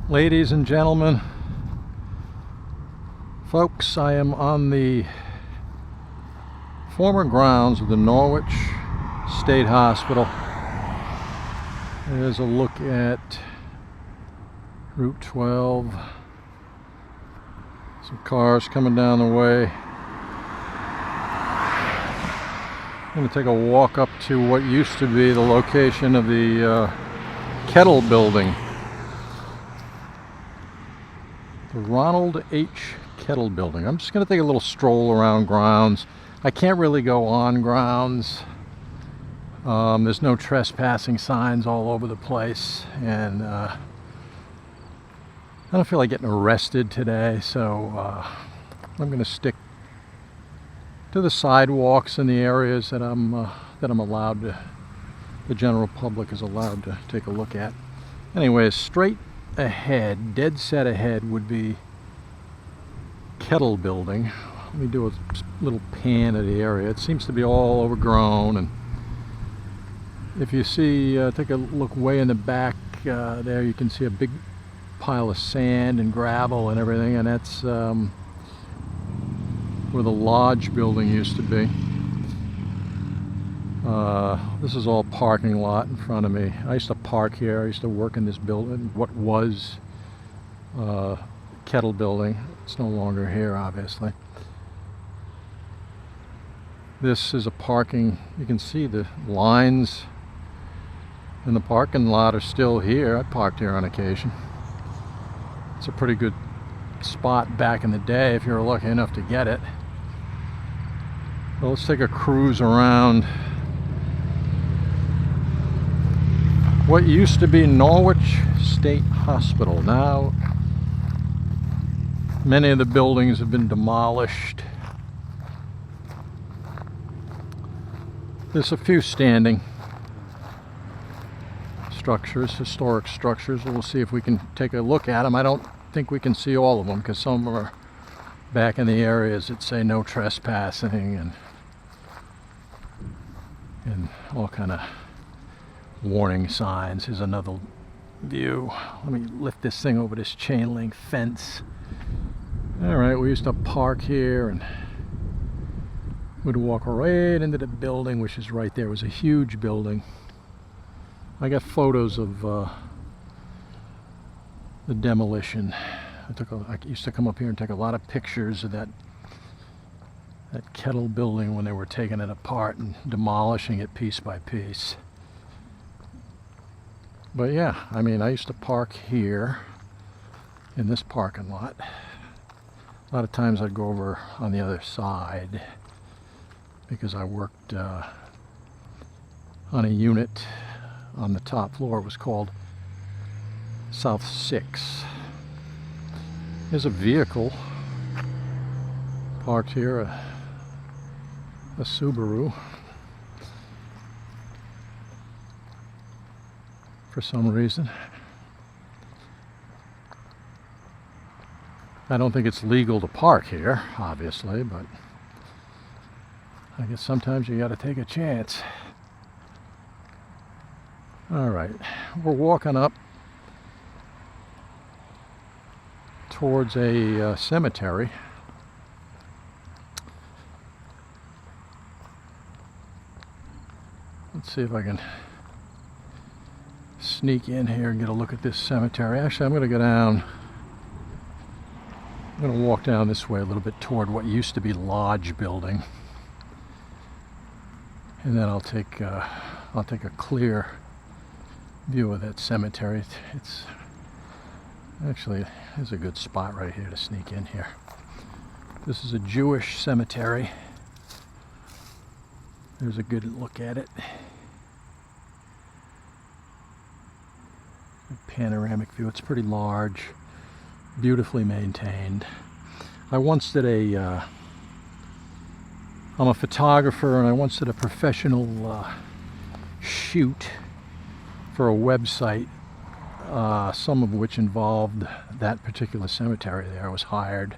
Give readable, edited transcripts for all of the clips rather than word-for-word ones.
Ladies and gentlemen, folks, I am on the former grounds of the Norwich State Hospital. There's a look at Route 12. Some cars coming down the way. I'm going to take a walk up to what used to be the location of the Kettle building. The Ronald H. Kettle building. I'm just going to take a little stroll around grounds. I can't really go on grounds. There's no trespassing signs all over the place, and I don't feel like getting arrested today, so I'm going to stick to the sidewalks in the areas that I'm allowed to, the general public is allowed to take a look at. Anyways, straight ahead, dead set ahead, would be Kettle building. Let me do a little pan of the area. It seems to be all overgrown, and if you see, take a look way in the back there, you can see a big pile of sand and gravel and everything, and that's where the lodge building used to be. This is all parking lot in front of me. I used to park here. I used to work in this building, what was Kettle building. It's no longer here, obviously. This is a parking, you can see the lines in the parking lot are still here. I parked here on occasion. It's a pretty good spot back in the day if you were lucky enough to get it. Well, let's take a cruise around what used to be Norwich State Hospital. Now, many of the buildings have been demolished. There's a few standing structures, historic structures. We'll see if we can take a look at them. I don't think we can see all of them because some of them are back in the areas that say no trespassing and all kind of warning signs. Here's another view. Let me lift this thing over this chain link fence. All right, we used to park here and we'd walk right into the building, which is right there. It was a huge building. I got photos of the demolition. I used to come up here and take a lot of pictures of that Kettle building when they were taking it apart and demolishing it piece by piece. But yeah, I mean, I used to park here in this parking lot. A lot of times I'd go over on the other side because I worked on a unit on the top floor. It was called South 6. There's a vehicle parked here, a Subaru. For some reason. I don't think it's legal to park here, obviously, but I guess sometimes you got to take a chance. All right, we're walking up towards a cemetery. Let's see if I can sneak in here and get a look at this cemetery. Actually, I'm going to go down. I'm going to walk down this way a little bit toward what used to be Lodge building, and then I'll take a clear view of that cemetery. It's actually, there's a good spot right here to sneak in here. This is a Jewish cemetery. There's a good look at it. A panoramic view. It's pretty large, beautifully maintained. I once did I'm a photographer, and I once did a professional shoot for a website, some of which involved that particular cemetery there. I was hired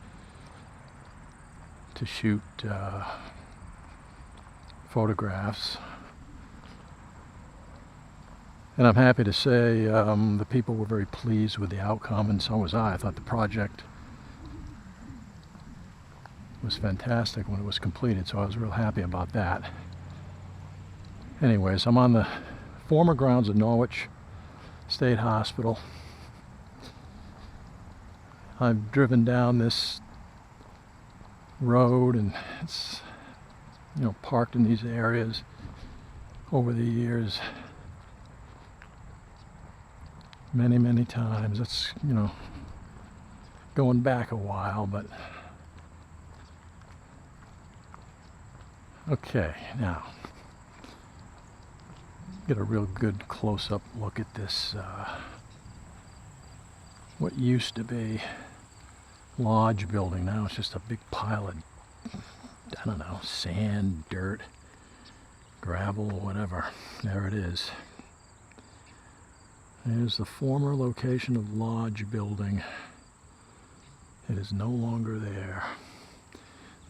to shoot photographs. And I'm happy to say the people were very pleased with the outcome, and so was I. I thought the project was fantastic when it was completed, so I was real happy about that. Anyways, I'm on the former grounds of Norwich State Hospital. I've driven down this road, and it's, you know, parked in these areas over the years many times. It's, you know, going back a while, but okay, now get a real good close-up look at this what used to be lodge building. Now it's just a big pile of, I don't know, sand, dirt, gravel, whatever. There it is. There's the former location of lodge building. It is no longer there.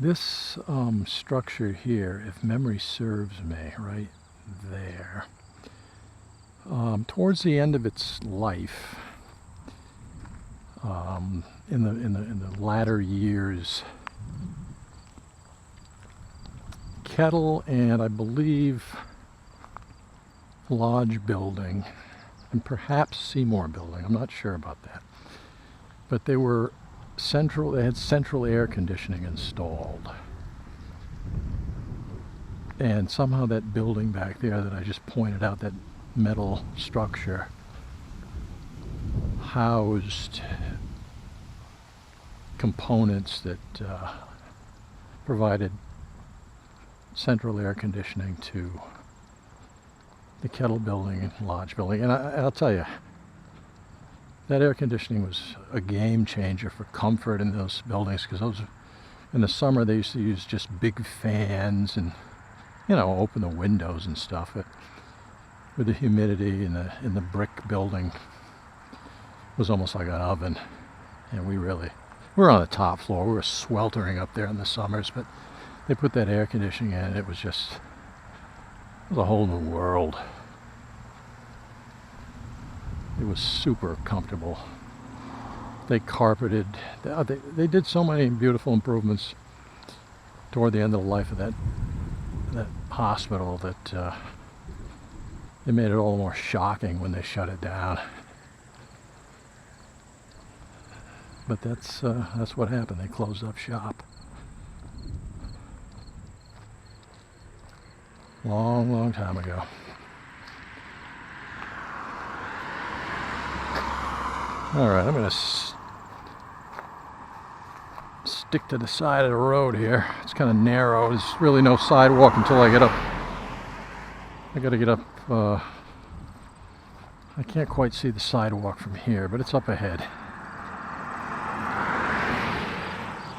This structure here, if memory serves me, right there, towards the end of its life, in the latter years, Kettle and I believe Lodge Building, and perhaps Seymour Building, I'm not sure about that, but they were central. They had central air conditioning installed, and somehow that building back there that I just pointed out, that metal structure, housed components that provided central air conditioning to the Kettle building and Lodge building. And I'll tell you, that air conditioning was a game changer for comfort in those buildings, because those, in the summer, they used to use just big fans and, you know, open the windows and stuff. But with the humidity in the brick building, it was almost like an oven. And we were on the top floor. We were sweltering up there in the summers, but they put that air conditioning in, and it was a whole new world. It was super comfortable. They carpeted. They did so many beautiful improvements toward the end of the life of that hospital that it made it all the more shocking when they shut it down. But that's what happened. They closed up shop. Long time ago. All right, I'm going to stick to the side of the road here. It's kind of narrow. There's really no sidewalk until I get up. I got to get up. I can't quite see the sidewalk from here, but it's up ahead.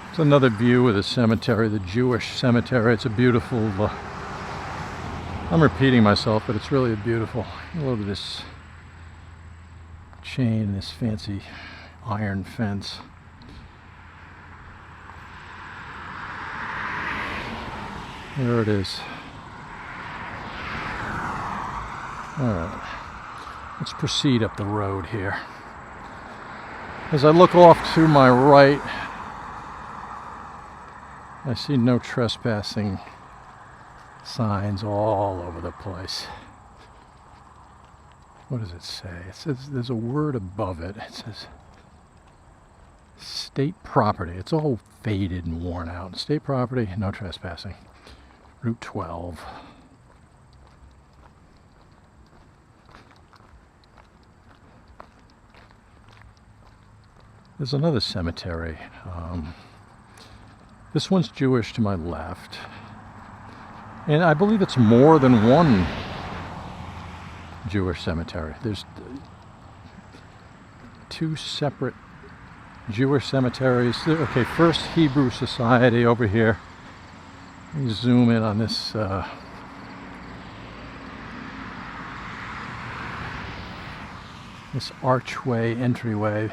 It's another view of the cemetery, the Jewish cemetery. It's a beautiful. I'm repeating myself, but it's really beautiful. Look at this chain, this fancy iron fence. There it is. All right, let's proceed up the road here. As I look off to my right, I see no trespassing signs all over the place. What does it say? It says, there's a word above it. It says state property. It's all faded and worn out. State property, no trespassing. Route 12. There's another cemetery. This one's Jewish to my left. And I believe it's more than one Jewish cemetery. There's two separate Jewish cemeteries. Okay, First Hebrew Society over here. Let me zoom in on this this archway, entryway.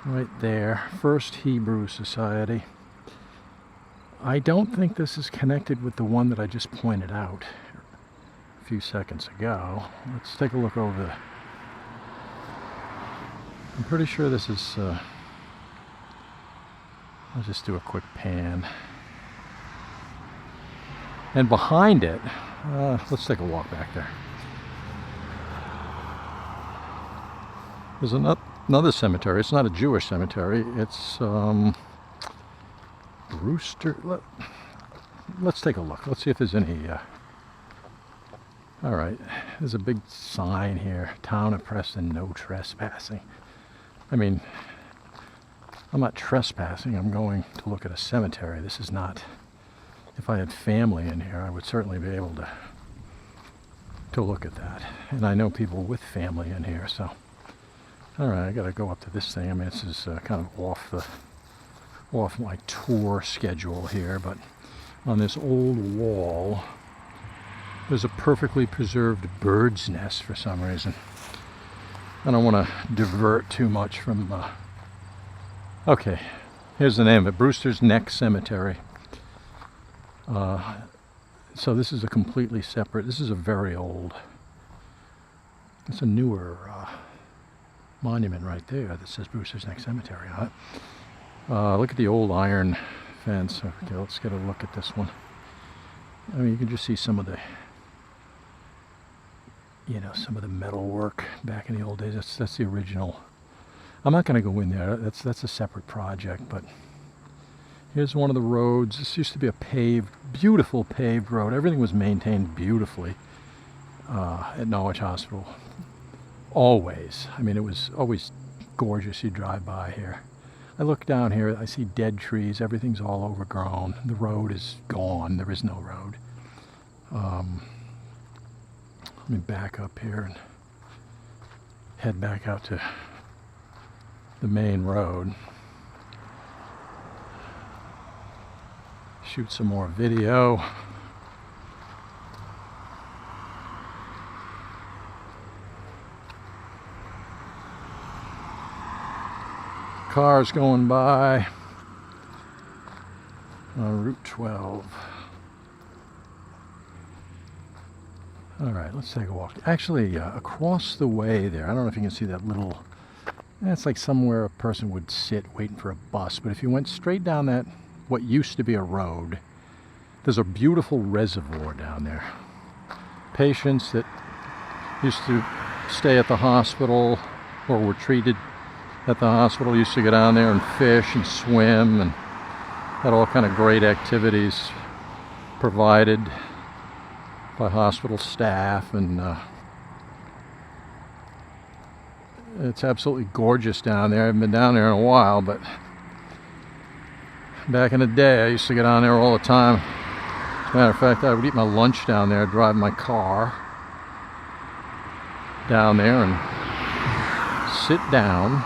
Right there, First Hebrew Society. I don't think this is connected with the one that I just pointed out. a few seconds ago. Let's take a look over the... I'm pretty sure this is... I'll just do a quick pan. And behind it, let's take a walk back there. There's another cemetery. It's not a Jewish cemetery. It's Brewster. Let's take a look. Let's see if there's any... all right, there's a big sign here. Town of Preston, no trespassing. I mean, I'm not trespassing. I'm going to look at a cemetery. This is not... If I had family in here, I would certainly be able to look at that. And I know people with family in here, so... All right, I got to go up to this thing. I mean, this is kind of off my tour schedule here, but on this old wall, there's a perfectly preserved bird's nest for some reason. I don't want to divert too much from... Okay, here's the name of it, Brewster's Neck Cemetery. So this is a completely separate... This is a very old... It's a newer... monument right there that says Brewster's Neck Cemetery on it. Look at the old iron fence. Okay, let's get a look at this one. I mean, you can just see some of the, some of the metal work back in the old days. That's the original. I'm not going to go in there. That's a separate project. But here's one of the roads. This used to be a beautiful paved road. Everything was maintained beautifully at Norwich Hospital. Always. I mean, it was always gorgeous. You drive by here. I look down here, I see dead trees. Everything's all overgrown. The road is gone. There is no road. Let me back up here and head back out to the main road. Shoot some more video. Cars going by on Route 12. All right, let's take a walk. Actually, across the way there, I don't know if you can see that little, that's like somewhere a person would sit waiting for a bus, but if you went straight down that, what used to be a road, there's a beautiful reservoir down there. Patients that used to stay at the hospital or were treated at the hospital used to go down there and fish and swim and had all kind of great activities provided by hospital staff, and it's absolutely gorgeous down there. I haven't been down there in a while, but back in the day I used to get down there all the time. As a matter of fact, I would eat my lunch down there, drive my car down there and sit down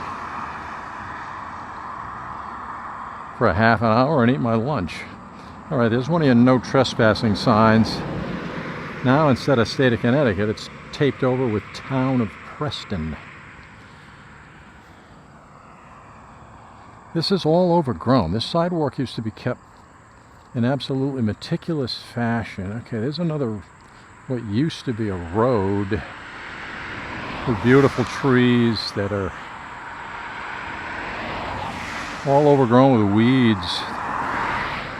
for a half an hour and eat my lunch. All right, there's one of your no trespassing signs. Now, instead of State of Connecticut, it's taped over with Town of Preston. This is all overgrown. This sidewalk used to be kept in absolutely meticulous fashion. Okay, there's another, what used to be a road with beautiful trees that are all overgrown with weeds.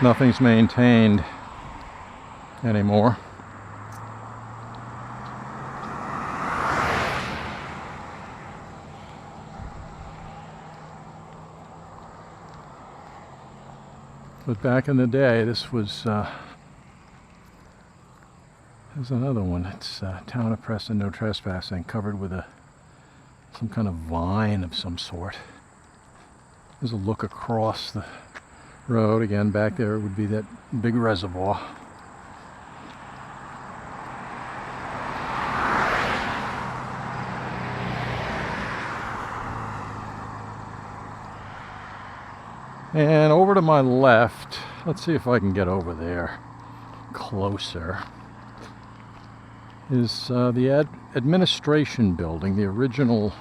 Nothing's maintained anymore. But back in the day, this was, there's another one. It's Town of Preston, no trespassing, covered with some kind of vine of some sort. There's a look across the road. Again, back there would be that big reservoir. And over to my left, let's see if I can get over there closer, is the administration building, the original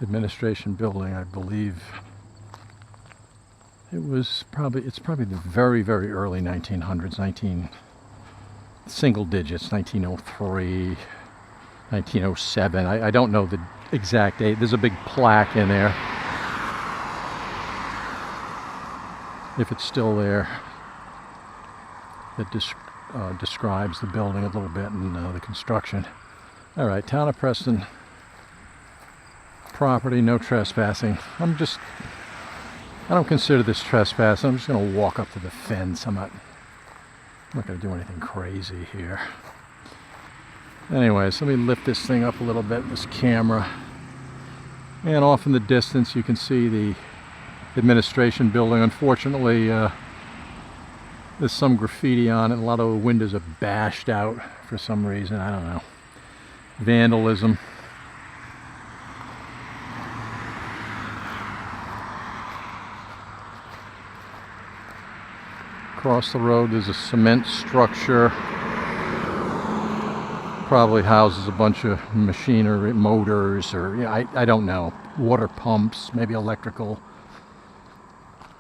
administration building, I believe. it's probably the very, very early 1900s, single digits, 1903, 1907. I don't know the exact date. There's a big plaque in there, if it's still there, that describes the building a little bit and the construction. All right, Town of Preston property, no trespassing. I don't consider this trespassing. I'm just going to walk up to the fence. I'm not going to do anything crazy here. Anyways, let me lift this thing up a little bit, this camera. And off in the distance you can see the administration building. Unfortunately, there's some graffiti on it. A lot of the windows are bashed out for some reason. I don't know. Vandalism. Across the road there's a cement structure. Probably houses a bunch of machinery, motors, or I don't know. Water pumps, maybe electrical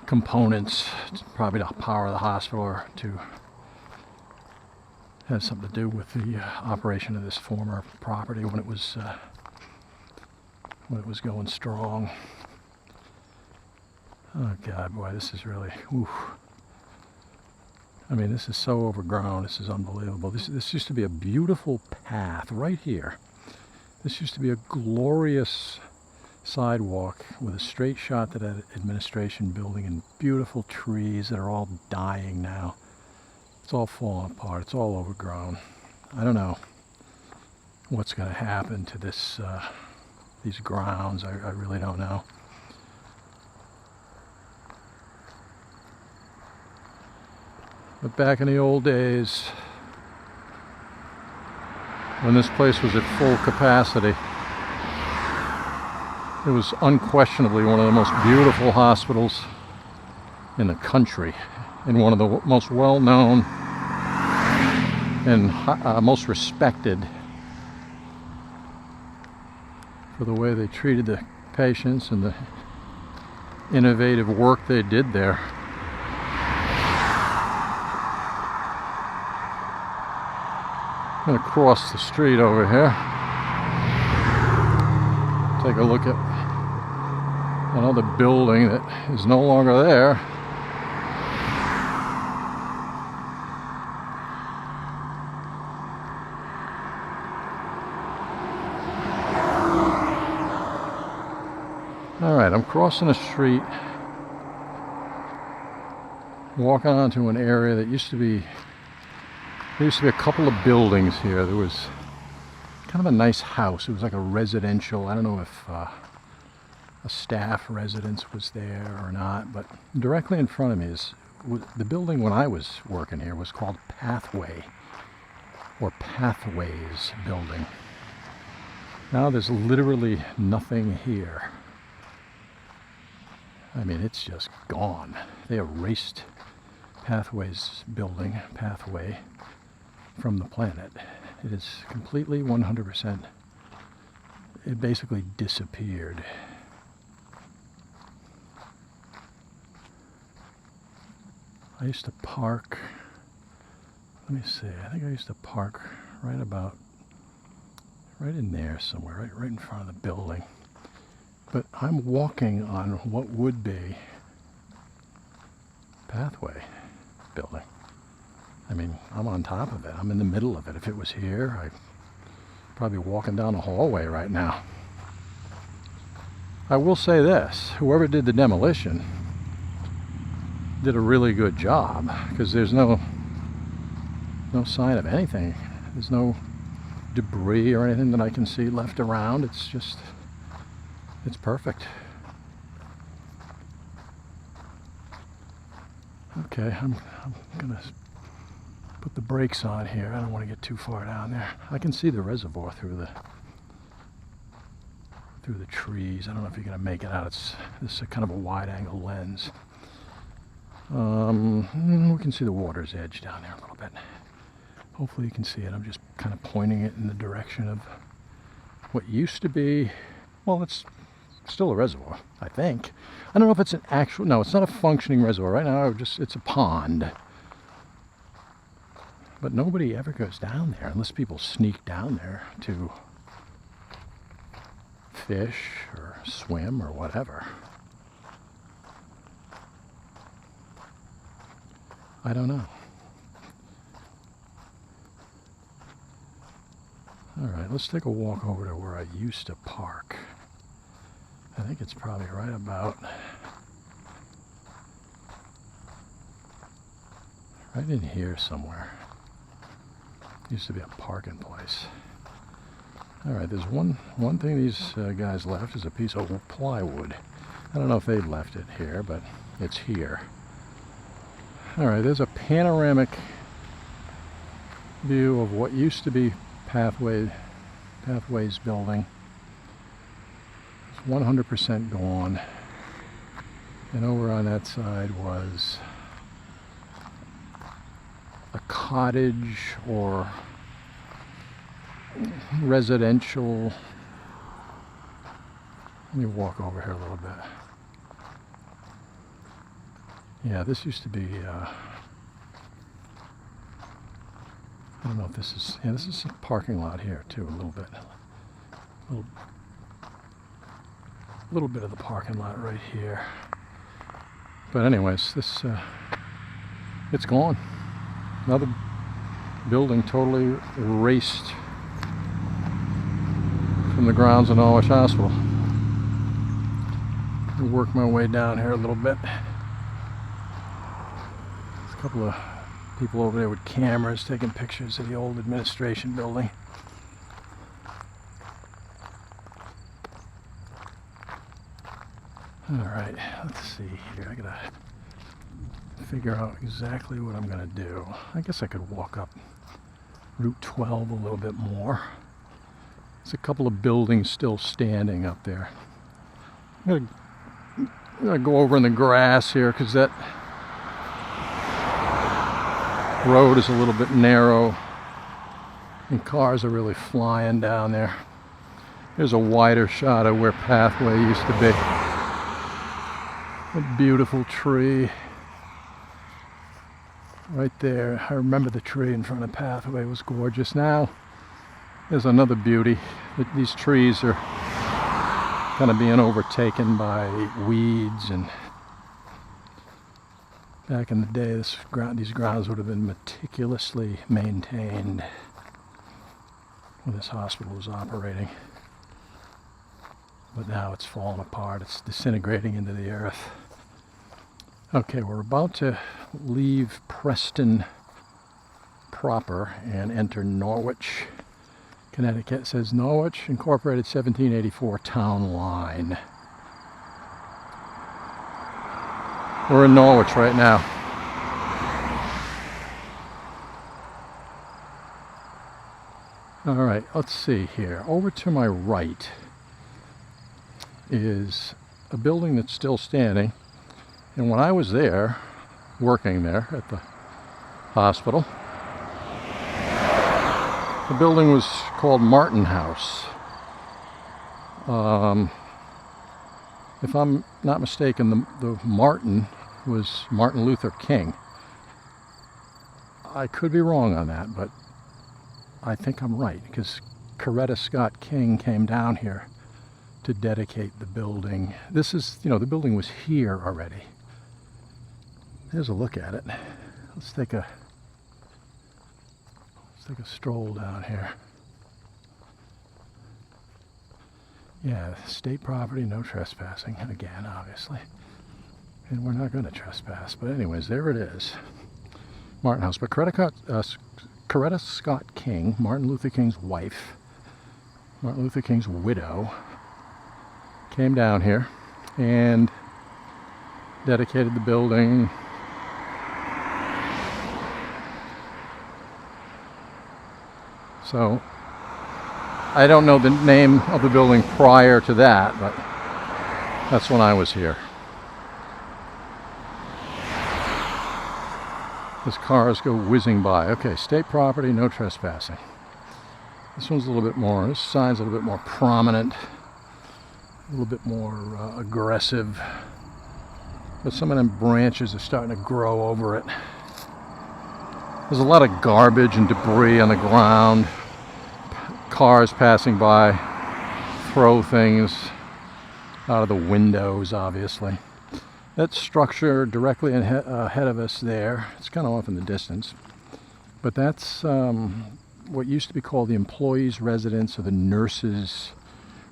components, probably to power the hospital or to have something to do with the operation of this former property when it was going strong. Oh God, boy, this is really, oof. I mean, this is so overgrown. This is unbelievable. This used to be a beautiful path right here. This used to be a glorious sidewalk with a straight shot to that administration building and beautiful trees that are all dying now. It's all falling apart. It's all overgrown. I don't know what's going to happen to this these grounds. I really don't know. But back in the old days, when this place was at full capacity, it was unquestionably one of the most beautiful hospitals in the country, and one of the most well-known and most respected for the way they treated the patients and the innovative work they did there. I'm going to cross the street over here, take a look at another building that is no longer there. All right, I'm crossing the street, walking onto an area that there used to be a couple of buildings here. There was kind of a nice house. It was like a residential, I don't know if a staff residence was there or not, but directly in front of me is the building. When I was working here was called Pathway or Pathways Building. Now there's literally nothing here. I mean, it's just gone. They erased Pathways Building, Pathway, from the planet. It is completely 100%. It basically disappeared. I used to park, let me see, I think I used to park right in there somewhere, right in front of the building. But I'm walking on what would be Pathway Building. I mean, I'm on top of it. I'm in the middle of it. If it was here, I'd probably be walking down the hallway right now. I will say this, whoever did the demolition did a really good job, because there's no sign of anything. There's no debris or anything that I can see left around. It's just, it's perfect. Okay, I'm gonna put the brakes on here. I don't want to get too far down there. I can see the reservoir through the trees. I don't know if you're going to make it out. This is a kind of a wide angle lens. We can see the water's edge down there a little bit. Hopefully you can see it. I'm just kind of pointing it in the direction of what used to be, well, it's still a reservoir, I think. I don't know if it's an actual, no, it's not a functioning reservoir. Right now, it's a pond. But nobody ever goes down there unless people sneak down there to fish or swim or whatever. I don't know. All right, let's take a walk over to where I used to park. I think it's probably right about right in here somewhere. Used to be a parking place. All right, there's one thing these guys left is a piece of plywood. I don't know if they've left it here, but it's here. All right, there's a panoramic view of what used to be Pathways building. It's 100% gone. And over on that side was a cottage or residential. Let me walk over here a little bit. Yeah, this used to be, I don't know if this is, yeah, this is a parking lot here too, a little bit. A little bit of the parking lot right here. But anyways, this, it's gone. Another building totally erased from the grounds of Norwich Hospital. I'll work my way down here a little bit. There's a couple of people over there with cameras taking pictures of the old administration building. Alright, let's see here. I gotta figure out exactly what I'm gonna do. I guess I could walk up Route 12 a little bit more. There's a couple of buildings still standing up there. I'm gonna go over in the grass here because that road is a little bit narrow and cars are really flying down there. There's a wider shot of where Pathway used to be. A beautiful tree right there. I remember the tree in front of Pathway was gorgeous. Now there's another beauty. These trees are kind of being overtaken by weeds, and back in the day these grounds would have been meticulously maintained when this hospital was operating. But now it's falling apart. It's disintegrating into the earth. Okay, we're about to leave Preston proper and enter Norwich, Connecticut. It says Norwich, Incorporated, 1784 town line. We're in Norwich right now. All right, let's see here. Over to my right is a building that's still standing. And when I was there, working there at the hospital, the building was called Martin House. If I'm not mistaken, the Martin was Martin Luther King. I could be wrong on that, but I think I'm right, because Coretta Scott King came down here to dedicate the building. This is, the building was here already. Here's a look at it. Let's take a stroll down here. Yeah, state property, no trespassing. Again, obviously. And we're not going to trespass. But anyways, there it is. Martin House. But Coretta Scott King, Martin Luther King's wife, Martin Luther King's widow, came down here and dedicated the building. So, I don't know the name of the building prior to that, but that's when I was here. As cars go whizzing by. Okay, state property, no trespassing. This one's a little bit more, this sign's a little bit more prominent little bit more aggressive. But some of them branches are starting to grow over it. There's a lot of garbage and debris on the ground. Cars passing by throw things out of the windows, obviously. That structure directly ahead of us there, it's kind of off in the distance, but that's what used to be called the employees' residence or the nurses'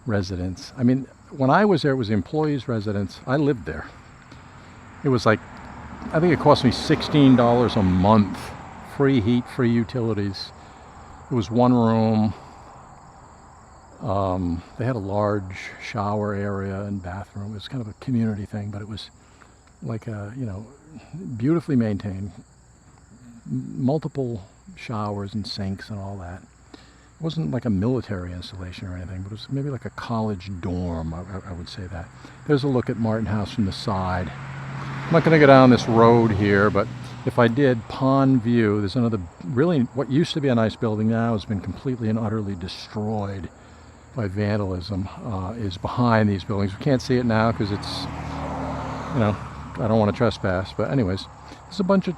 residence. I mean, when I was there, it was the employees' residence. I lived there. It was like, I think it cost me $16 a month. Free heat, free utilities. It was one room. They had a large shower area and bathroom. It was kind of a community thing, but it was like a, beautifully maintained. Multiple showers and sinks and all that. It wasn't like a military installation or anything, but it was maybe like a college dorm, I would say that. There's a look at Martin House from the side. I'm not going to go down this road here, but if I did, Pond View, there's another, really, what used to be a nice building now has been completely and utterly destroyed by vandalism, is behind these buildings. We can't see it now because it's, I don't want to trespass, but anyways, there's a bunch of,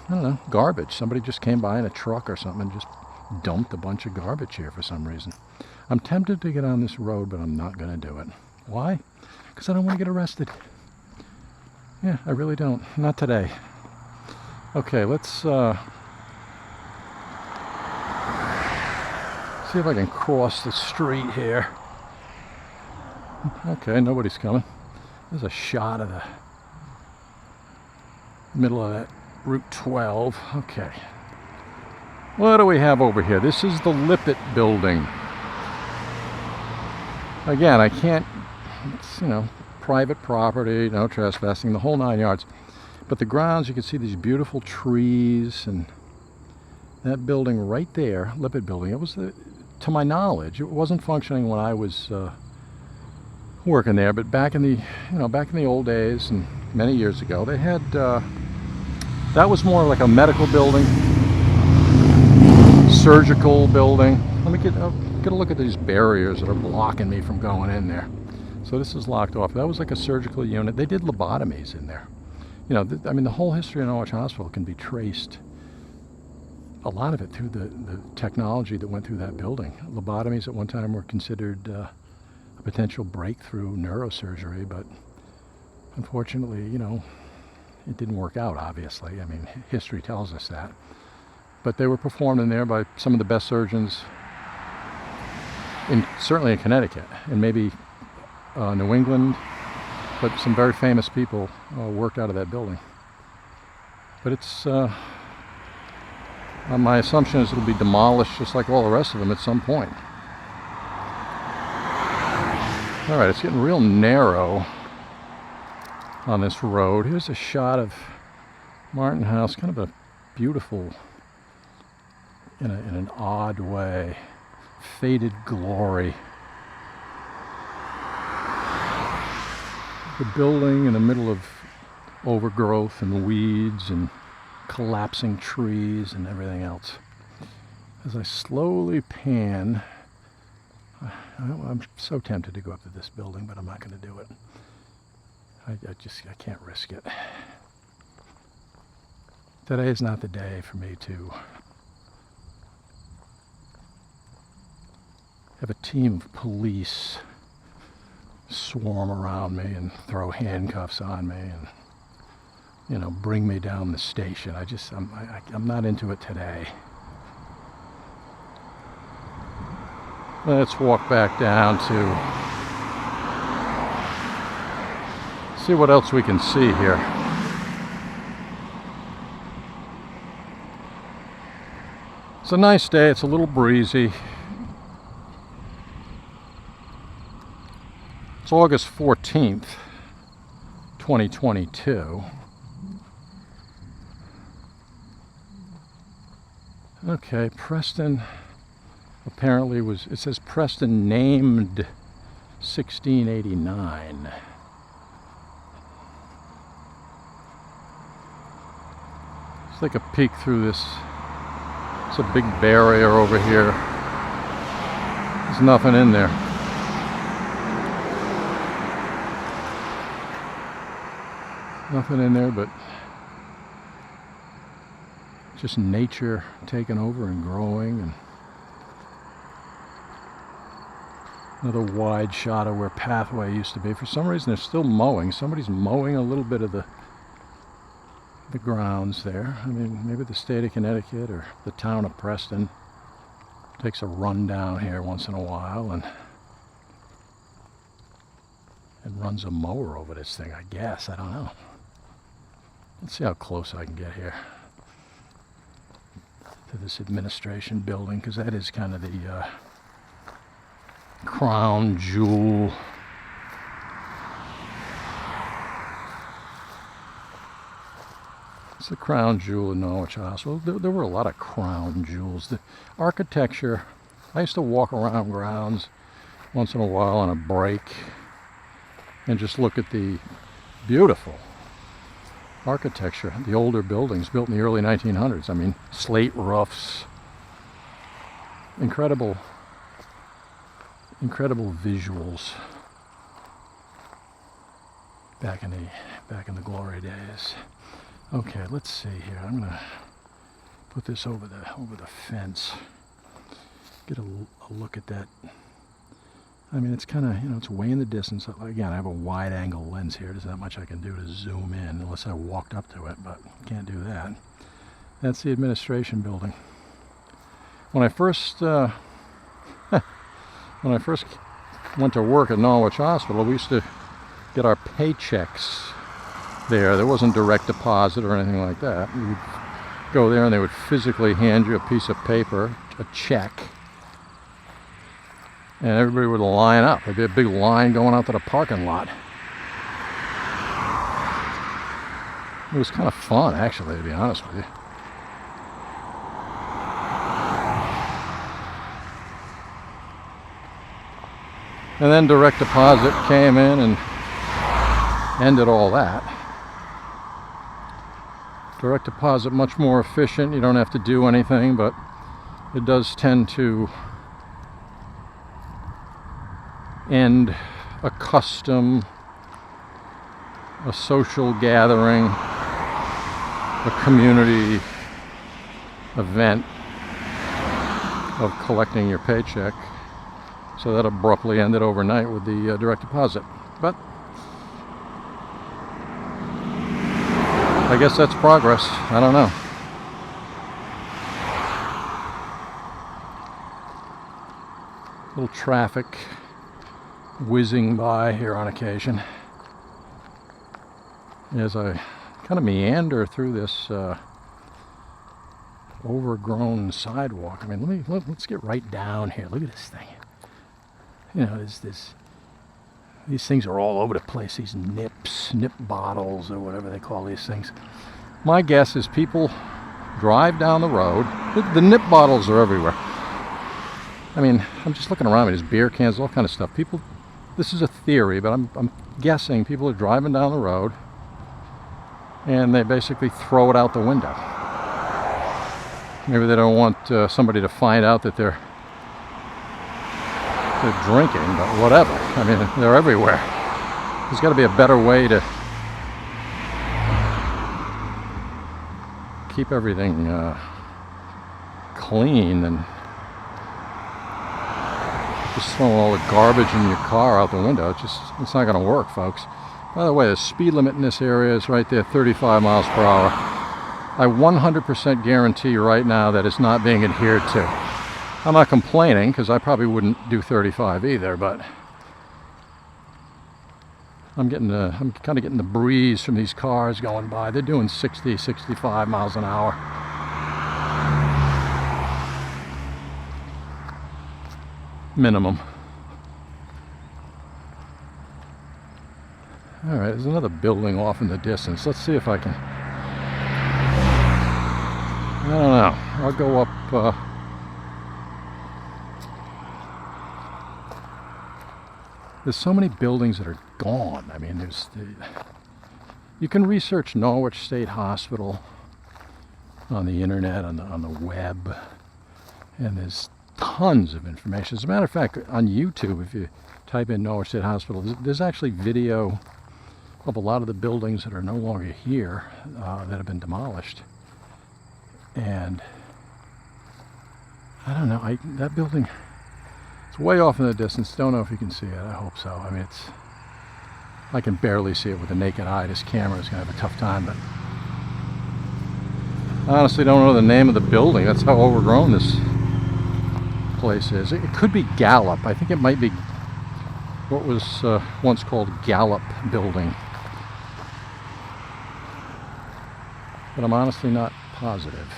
I don't know, garbage. Somebody just came by in a truck or something and just dumped a bunch of garbage here for some reason. I'm tempted to get on this road, but I'm not going to do it. Why? Because I don't want to get arrested. Yeah, I really don't. Not today. Okay, let's see if I can cross the street here. Okay, nobody's coming. There's a shot of the middle of that Route 12. Okay. What do we have over here? This is the Lipit building. Again, I can't, it's, private property, no trespassing, the whole 9 yards. But the grounds, you can see these beautiful trees, and that building right there, Lipit building, it was, to my knowledge, it wasn't functioning when I was working there, but back in the old days and many years ago, they had, that was more like a medical building, surgical building. Let me get a look at these barriers that are blocking me from going in there. So this is locked off. That was like a surgical unit. They did lobotomies in there. I mean, the whole history of Norwich Hospital can be traced, a lot of it, through the technology that went through that building. Lobotomies at one time were considered a potential breakthrough neurosurgery, but unfortunately, it didn't work out, obviously. I mean, history tells us that. But they were performed in there by some of the best surgeons, certainly in Connecticut, and maybe New England, but some very famous people worked out of that building. But it's, my assumption is it'll be demolished just like all the rest of them at some point. All right, it's getting real narrow on this road. Here's a shot of Martin House, kind of a beautiful, in an odd way, faded glory. The building in the middle of overgrowth and weeds and collapsing trees and everything else. As I slowly pan, I'm so tempted to go up to this building, but I'm not going to do it. I can't risk it. Today is not the day for me to have a team of police swarm around me and throw handcuffs on me and bring me down the station. I'm not into it today. Let's walk back down to see what else we can see here. It's a nice day. It's a little breezy. It's August 14th, 2022. Okay, Preston apparently it says Preston named 1689. Let's take a peek through this. It's a big barrier over here. There's nothing in there. Nothing in there but just nature taking over and growing. And another wide shot of where pathway used to be. For some reason they're still mowing. Somebody's mowing a little bit of the grounds there. I mean, maybe the state of Connecticut or the town of Preston takes a run down here once in a while and runs a mower over this thing, I guess. I don't know. Let's see how close I can get here to this administration building, because that is kind of the crown jewel. It's the crown jewel in Norwich Hospital. There were a lot of crown jewels. The architecture, I used to walk around grounds once in a while on a break and just look at the beautiful architecture, the older buildings built in the early 1900s. I mean, slate roofs, incredible visuals back in the glory days. Okay, let's see here. I'm gonna put this over the fence. Get a look at that. I mean, it's kind of, it's way in the distance. Again, I have a wide angle lens here. There's not much I can do to zoom in unless I walked up to it, but can't do that. That's the administration building. When I first went to work at Norwich Hospital, we used to get our paychecks there. There wasn't direct deposit or anything like that. You would go there and they would physically hand you a piece of paper, a check, and everybody would line up. There'd be a big line going out to the parking lot. It was kind of fun, actually, to be honest with you. And then direct deposit came in and ended all that. Direct deposit, much more efficient. You don't have to do anything, but it does tend to end a custom, a social gathering, a community event of collecting your paycheck. So that abruptly ended overnight with the direct deposit. But I guess that's progress. I don't know. Little traffic whizzing by here on occasion as I kind of meander through this overgrown sidewalk. I mean, let's get right down here. Look at this thing. These things are all over the place. These nip bottles or whatever they call these things. My guess is people drive down the road. The nip bottles are everywhere. I mean, I'm just looking around me. There's beer cans, all kind of stuff. People, this is a theory, but I'm guessing people are driving down the road and they basically throw it out the window. Maybe they don't want somebody to find out that they're drinking, but whatever. I mean, they're everywhere. There's got to be a better way to keep everything clean than just throwing all the garbage in your car out the window. It's not going to work, folks. By the way, the speed limit in this area is right there, 35 miles per hour. I 100% guarantee right now that it's not being adhered to. I'm not complaining, because I probably wouldn't do 35 either, but I'm kind of getting the breeze from these cars going by. They're doing 60, 65 miles an hour. Minimum. All right, there's another building off in the distance. Let's see if I can. I don't know. I'll go up. There's so many buildings that are gone. I mean, you can research Norwich State Hospital on the internet, on the web, and there's tons of information. As a matter of fact, on YouTube, if you type in Norwich State Hospital, there's actually video of a lot of the buildings that are no longer here, that have been demolished. And I don't know, that building, it's way off in the distance. Don't know if you can see it. I hope so. I mean, I can barely see it with the naked eye. This camera is going to have a tough time, but I honestly don't know the name of the building. That's how overgrown this place is. It could be Gallup. I think it might be what was once called Gallup building. But I'm honestly not positive.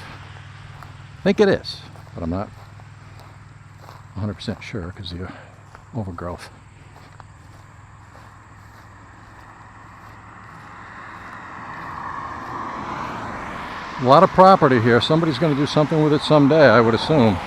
I think it is, but I'm not 100% sure because of the overgrowth. A lot of property here. Somebody's going to do something with it someday, I would assume.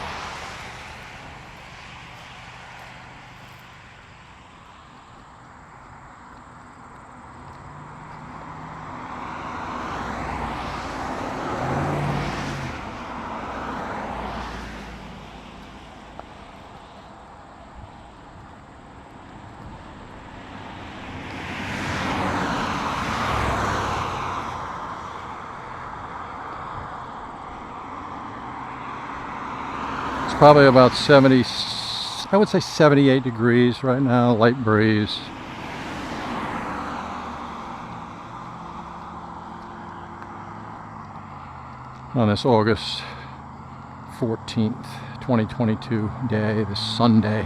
Probably about 70, I would say 78 degrees right now, light breeze. On this August 14th, 2022 day, this Sunday.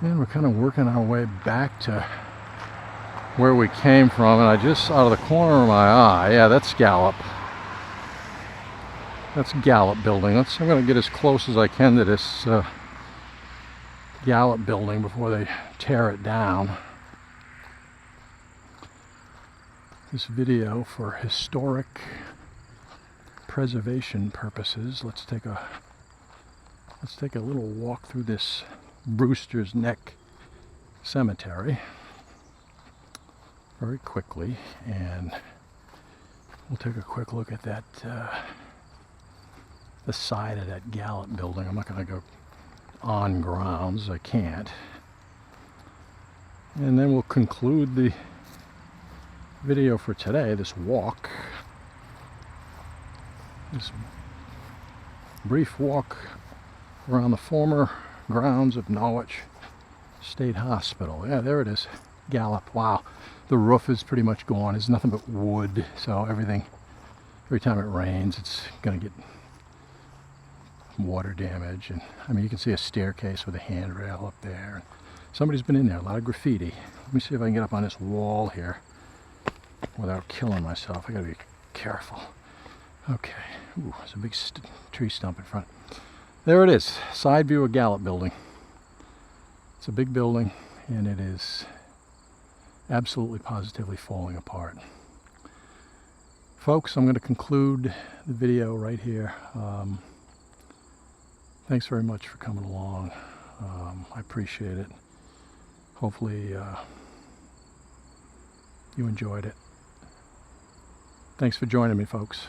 And we're kind of working our way back to where we came from, and I just, out of the corner of my eye, yeah, that's Gallup. That's Gallup building. I'm going to get as close as I can to this Gallup building before they tear it down. This video for historic preservation purposes. Let's take a little walk through this Brewster's Neck Cemetery very quickly, and we'll take a quick look at that the side of that Gallup building. I'm not going to go on grounds, I can't. And then we'll conclude the video for today, this walk, this brief walk around the former grounds of Norwich State Hospital. Yeah, there it is, Gallup. Wow, the roof is pretty much gone. It's nothing but wood, so every time it rains, it's gonna get water damage. And I mean, you can see a staircase with a handrail up there. Somebody's been in there, a lot of graffiti. Let me see if I can get up on this wall here without killing myself. I gotta be careful. Okay, ooh, there's a big tree stump in front. There it is, side view of Gallup building. It's a big building, and it is absolutely positively falling apart. Folks, I'm going to conclude the video right here. Thanks very much for coming along. I appreciate it. Hopefully you enjoyed it. Thanks for joining me, folks.